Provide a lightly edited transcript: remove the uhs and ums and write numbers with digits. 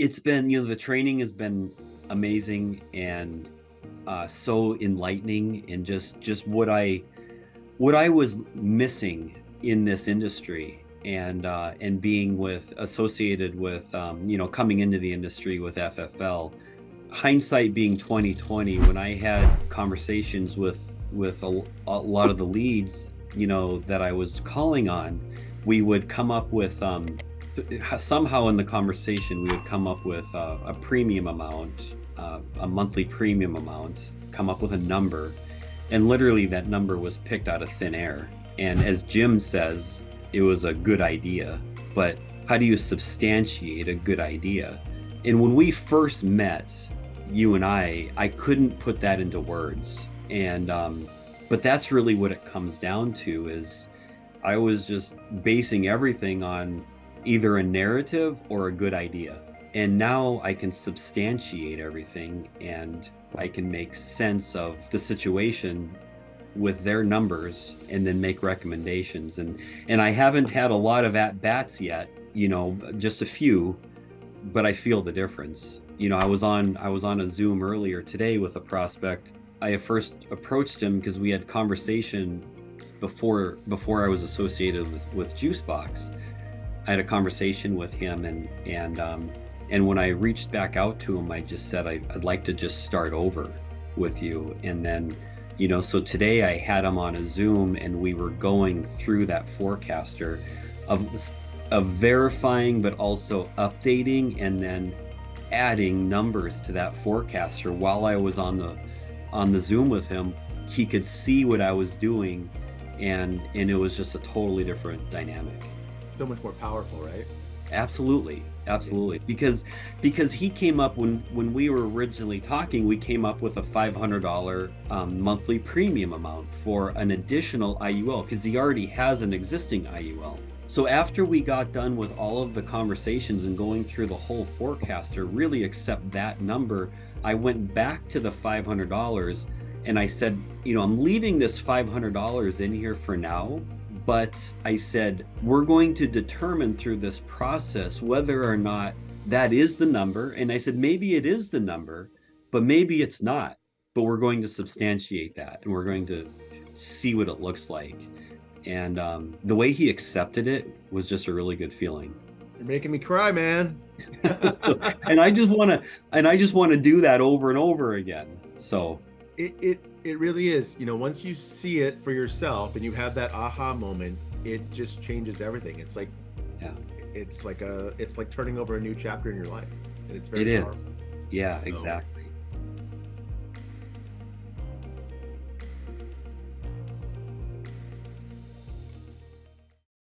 It's been, the training has been amazing and so enlightening, and just what I was missing in this industry, and being associated with, coming into the industry with FFL. Hindsight being 2020, when I had conversations with a lot of the leads, that I was calling on, we would come up with, somehow in the conversation we would come up with a premium amount, a monthly premium amount, come up with a number, and literally that number was picked out of thin air. And as Jim says, it was a good idea, but how do you substantiate a good idea? And when we first met, you and I couldn't put that into words. And but that's really what it comes down to, is I was just basing everything on either a narrative or a good idea. And now I can substantiate everything, and I can make sense of the situation with their numbers, and then make recommendations. And I haven't had a lot of at bats yet, just a few, but I feel the difference. I was on a Zoom earlier today with a prospect. I first approached him because we had conversation before I was associated with Juicebox. I had a conversation with him, and when I reached back out to him, I just said I'd like to just start over with you. And then, so today I had him on a Zoom, and we were going through that forecaster of verifying, but also updating, and then adding numbers to that forecaster. While I was on the Zoom with him, he could see what I was doing, and it was just a totally different dynamic. So much more powerful, right? Absolutely. Because he came up, when we were originally talking, we came up with a $500 monthly premium amount for an additional IUL, because he already has an existing IUL. So after we got done with all of the conversations and going through the whole forecaster, really accept that number, I went back to the $500, and I said, I'm leaving this $500 in here for now, but I said, we're going to determine through this process whether or not that is the number. And I said, maybe it is the number, but maybe it's not. But we're going to substantiate that, and we're going to see what it looks like. And the way he accepted it was just a really good feeling. You're making me cry, man. and I just want to do that over and over again. So it really is. Once you see it for yourself and you have that aha moment, it just changes everything. It's like, yeah, it's like turning over a new chapter in your life, and it's very powerful. Yeah, so, exactly.